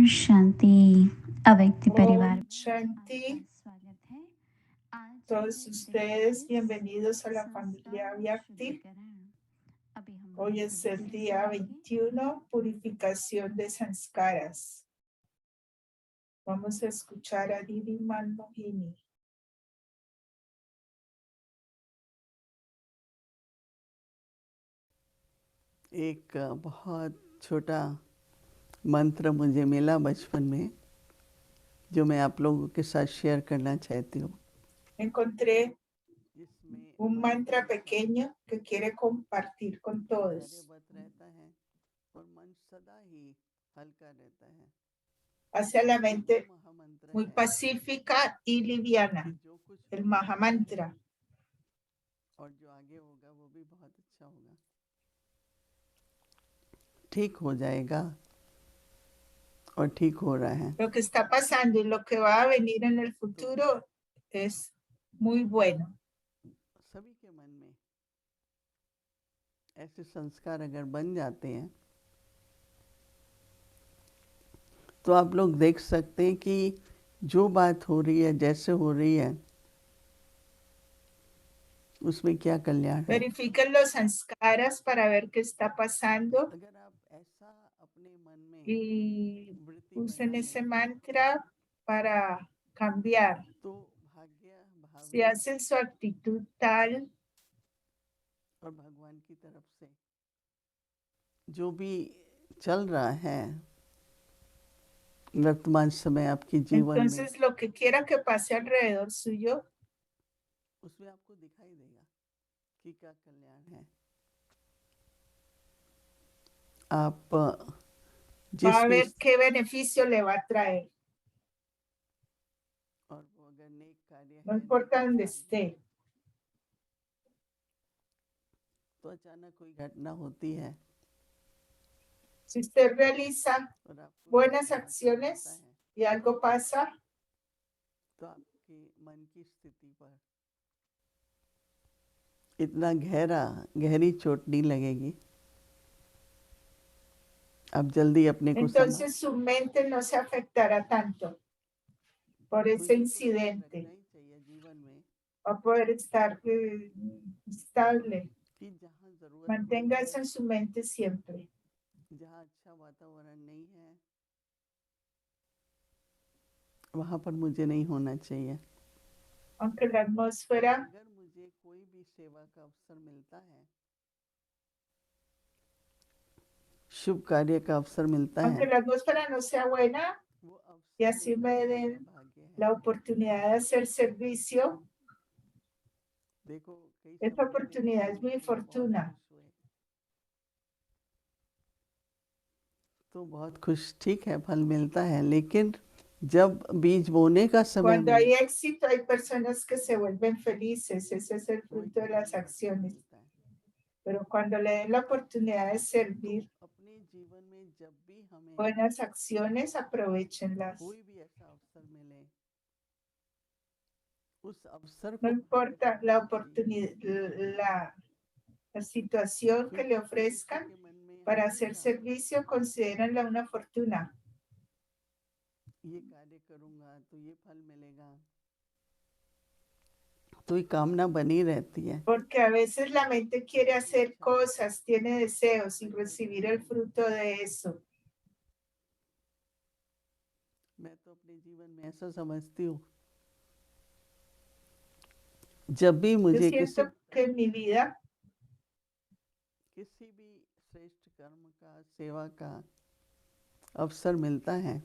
शांति अव्यक्ति परिवार Om में Shanti, आपका स्वागत है। आज todos हम ustedes देखेंगे bienvenidos a la familia संस्कार Vyakti. शुद्धिकरण। अभी हम लोग Hoy es el meditate día करेंगे। 21, purificación de sanskaras. Vamos a escuchar a Didi Manmohini. एक बहुत छोटा मंत्र मुझे मिला बचपन में जो मैं आप लोगों के साथ शेयर करना चाहती हूँ। Encontré जिसमें un mantra pequeño que quiere compartir con todos. धैर्यवत रहता है और मन सदा ही हल्का रहता है। Hacia la mente महामंत्र muy है pacífica y liviana, कि जो कुछ el होने वाला Mahamantra. है और जो आगे होगा वो भी बहुत अच्छा होगा, ठीक हो जाएगा और ठीक हो रहा है। Lo que está pasando y lo que va a venir en el futuro es muy bueno. सभी के मन में ऐसे संस्कार अगर बन जाते हैं तो आप लोग देख सकते हैं कि जो बात हो रही है, जैसे हो रही है, उसमें क्या कल्याण है। Verifiquen los sanskaras para ver qué está pasando अगर आप ऐसा अपने मन में y वृत्ति usen बना ese लें mantra para cambiar. तो भाग्य Si भावी hacen su actitud tal, और भगवान की तरफ से जो भी चल रहा है वर्तमान समय आपके जीवन में, entonces lo que quiera que pase alrededor suyo, उसमें आपको दिखाई देगा कि क्या कल्याण है। आप va a जिसमें ver qué beneficio le va a traer, और वो अगर नेक कार्य no है, importa नेक donde कार्य esté. है, तो अचानक कोई घटना होती है Si usted realiza और आपको buenas समाचार acciones मिलता है y algo pasa, तो आपके मन की स्थिति पर इतना गहरी चोट नहीं लगेगी। आप जल्दी अपने को entonces su mente no se afectará tanto por ese incidente. रखना ही चाहिए जीवन में Va a poder estar estable. कि जहाँ जरूरत Mantenga नहीं eso है, en su mente siempre. जहाँ अच्छा वातावरण नहीं है, वहाँ पर मुझे नहीं होना चाहिए। Aunque la atmósfera, अगर मुझे कोई भी सेवा का अवसर मिलता है, शुभ कार्य का अवसर मिलता aunque है, la atmósfera no sea buena वो y अवसर así मिलना me ही den मेरा भाग्य है। la oportunidad de hacer servicio, देखो कई esa समय oportunidad es mi fortuna. तो बहुत खुश, ठीक है, फल मिलता है, लेकिन जब बीज बोने का समय Cuando hay éxito, hay personas que se vuelven felices. Ese es el fruto de las acciones. Pero cuando le den la oportunidad de servir, अपने जीवन में जब भी हमें buenas acciones, aprovechenlas. कोई भी ऐसा अवसर मिले, उस अवसर No को importa la oportunidad, la situación que le ofrezcan para hacer servicio, considérenla una fortuna. ये कार्य करूंगा तो ये फल मिलेगा, तो ये कामना बनी रहती है। Porque a veces la mente quiere hacer cosas, tiene deseos sin recibir el fruto de eso. मैं तो अपने जीवन में ऐसा समझती हूँ, जब भी Yo मुझे siento que en mi vida, किसी भी श्रेष्ठ कर्म का, सेवा का अवसर मिलता है,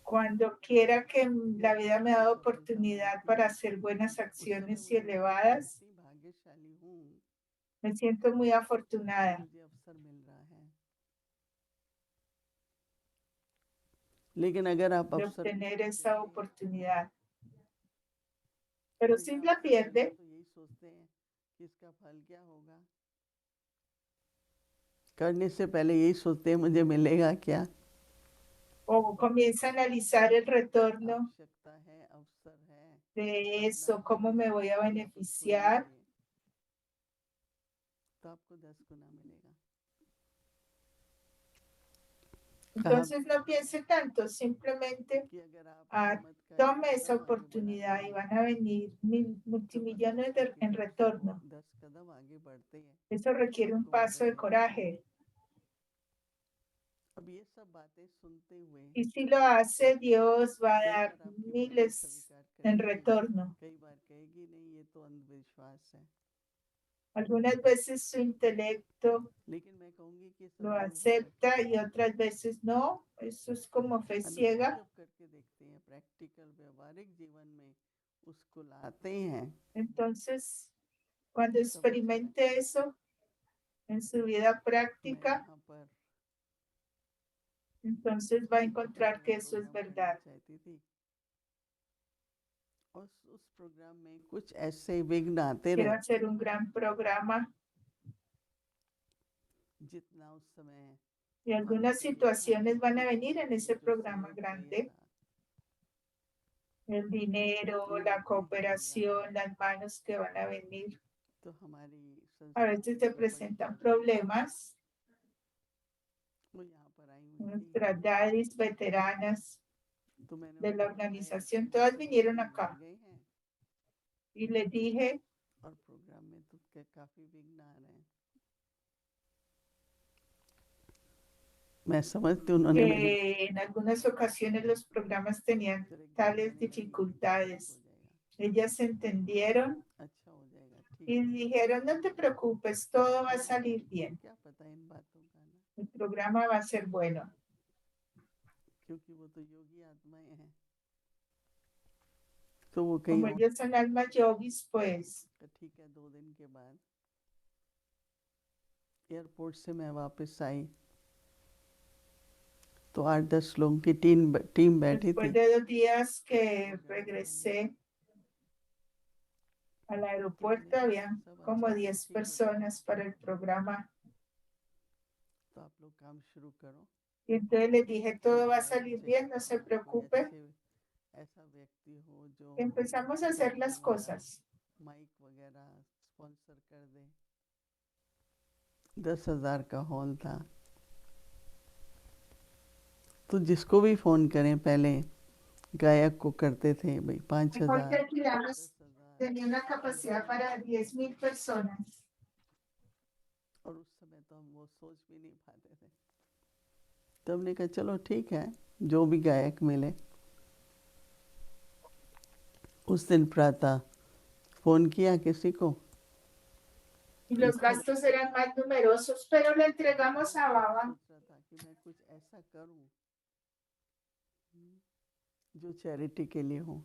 cuando quiera que la vida me ha dado oportunidad para hacer buenas acciones y elevadas, भाग्यशाली हूँ me siento muy afortunada मुझे अवसर मिल रहा है। लेकिन अगर आप de अवसर obtener esa oportunidad. Pero si la pierde, तो यही सोचते हैं कि इसका फल क्या होगा, करने से पहले यही सोचते हैं मुझे मिलेगा क्या, o comienza a analizar el retorno आवश्यकता है, अवसर है, de eso, cómo me voy a beneficiar, तो आपको 10 गुना मिलेगा। Entonces no piense tanto, simplemente कि अगर आप ah, हिम्मत का एक tome esa कदम आगे oportunidad y बढ़ाते हैं van a venir तो पता multimillones चलता है कि en जब वो retorno. 10 कदम आगे बढ़ते हैं Eso तो requiere un आपको paso मदद de मिलती है। coraje. अब ये सब बातें सुनते हुए Y si lo hace, Dios va a कई dar बार आपकी बुद्धि miles स्वीकार en करेगी, retorno. कई बार कहेगी नहीं ये तो अंधविश्वास है, Algunas veces su intelecto लेकिन मैं कहूंगी कि lo सदगुरु है acepta y otras veces no. Eso es como fe अनुभव ciega. जब करके देखते हैं, प्रैक्टिकल व्यवहारिक जीवन में उसको लाते हैं, Entonces, cuando तो समझ में experimente आता है। eso en su vida मैं práctica, यहाँ पर entonces va a एक बहुत encontrar que बड़ा eso es प्रोग्राम करना verdad. चाहती थी और उस प्रोग्राम में कुछ ऐसे विघ्न आते Quiero रहे hacer un gran programa जितना उस समय y हमारे algunas से लिया situaciones van a venir en ese जो programa सहयोग चाहिए grande. था, El dinero, वो la नहीं मिल cooperación, रहा, las manos que van a venir. तो हमारी A veces संस्था se जो बड़ी presentan दादी problemas. वो यहाँ पर आई हुई थी, Nuestras daddies veteranas तो मैंने de la उनको बताया organización, कि todas जैसे vinieron विघ्न acá आ गए हैं y les dije और प्रोग्राम में तो काफी विघ्न आ रहे हैं। मैं समझती हूँ उन्होंने मेरी que en algunas ocasiones los programas tenían फिर एक tales दादी ने कहा, "नहीं, नहीं, ठीक dificultades. हो जाएगा, Ellas entendieron अच्छा हो जाएगा, ठीक y हो जाएगा।" dijeron, no te preocupes, todo va a मैंने कहा, salir "उनको bien. क्या पता इन बातों का ना, El programa va a ser bueno. क्योंकि वो तो योगी आत्माएं हैं, तो वो कहीं Como और ellos son almas yogis, pues तो ठीक है। 2 दिन के बाद एयरपोर्ट से मैं वापस आई तो 8-10 लोगों की टीम बैठी después थी de 2 días que प्रोग्राम करने। regresé al तो मैंने aeropuerto, कहा habían सब como अच्छा 10 ठीक हो जाएगा, personas para el programa. तो आप लोग काम शुरू करो। Y entonces les dije, todo va a गायक salir चाहिए bien, no se था, कोई preocupe. अच्छे ऐसा व्यक्ति हो जो Empezamos a hacer las camera cosas. Mic वगैरह स्पॉन्सर कर दे। 10,000 का हॉल था, तो जिसको भी फोन करें पहले गायक को करते थे भाई El 5,000 hall que alquilamos 10,000 tenía una capacidad para 10,000 personas. और उस समय तो हम वो सोच भी नहीं पाते थे। तो हमने कहा चलो ठीक है, जो भी गायक मिले। उस दिन प्रातः फोन किया किसी को, Y los gastos eran más numerosos, pero le entregamos a Baba. सोच रहा था कि मैं कुछ ऐसा करूं जो चैरिटी के लिए हो।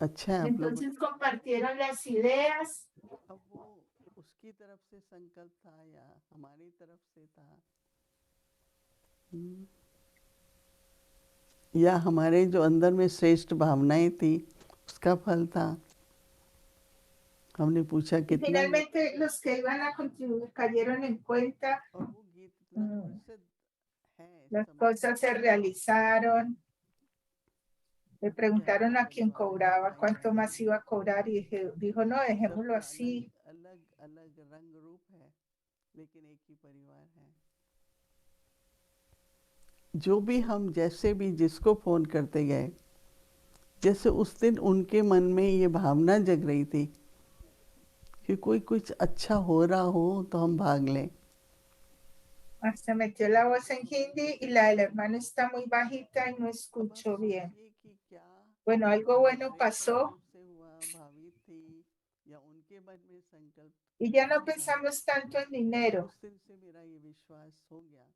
अच्छा है आप लोग। Entonces compartieron las ideas. अब वो उसकी तरफ से संकल्प था या हमारी तरफ से था, या हमारे जो अंदर में श्रेष्ठ भावनाएं थी उसका फल था। हमने पूछा Y कितना। finalmente los que iban a contribuir cayeron en cuenta. और वो गीत इतना प्रसिद्ध है इस Las समय cosas se realizaron. Le कि preguntaron हमारे a quien परिवार cobraba में cuánto आई más iba a cobrar y dijo, no, dejémoslo सबका así. अलग अलग रंग रूप है, लेकिन एक ही परिवार है। जो भी हम जैसे भी जिसको फोन करते गए, जैसे उस दिन उनके मन में ये भावना जग रही थी कि कोई कुछ अच्छा हो रहा हो तो हम भाग लें। Hasta metió la voz en hindi y la del hermano está muy bajita y no escucho bien. सोचिए कि क्या Bueno, algo bueno हमारे pasó सहयोग से हुआ, भावी थी या उनके मन में संकल्प y ya no था। pensamos tanto en dinero. उस दिन से मेरा ये विश्वास हो गया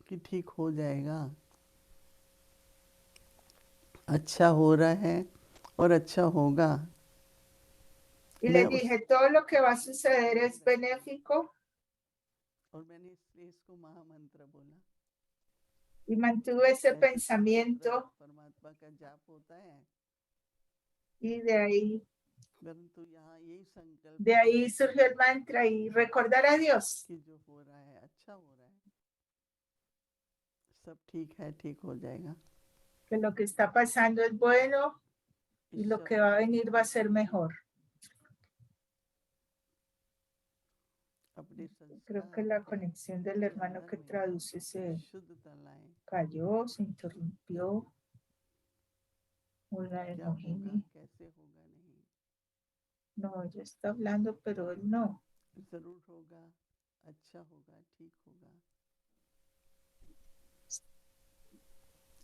कि ठीक हो जाएगा, अच्छा हो रहा है और अच्छा होगा। Y les dije, todo lo que va a suceder es benéfico. और मैंने इसलिए इसको महामंत्र बोला। Y mantuve ese pensamiento परमात्मा का जाप होता है, y de ahí परंतु यहाँ यही संकल्प De ahí surgió el mantra y recordar a Dios. कि जो हो रहा है अच्छा हो रहा है, सब ठीक है, ठीक हो जाएगा। Que lo que está pasando es bueno y lo que va a venir va a ser mejor. अपने Creo que संस्कार la के conexión del hermano que अंदर में traduce se शुद्धता लाएं। cayó, se interrumpió. Hola, क्या होगा, Mohini. कैसे होगा नहीं, No, ella está hablando, pero él no. जरूर होगा, अच्छा होगा, ठीक होगा।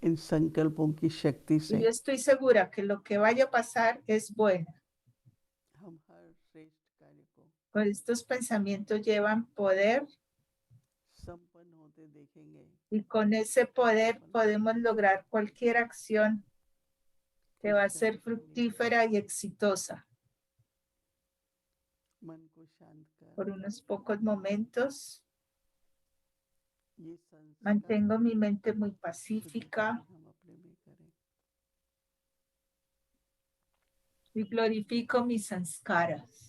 इन संकल्पों की शक्ति Y से yo estoy segura que lo que vaya a pasar es bueno. हम हर श्रेष्ठ कार्य को Pues estos pensamientos llevan poder संपन्न होते देखेंगे। y con ese poder podemos lograr cualquier acción que va a ser fructífera y exitosa. मन को शांत कर, Por unos pocos momentos ये संस्कार mantengo mi mente muy शुद्धता pacífica भी हम अपने में करें। y glorifico mis sanskaras.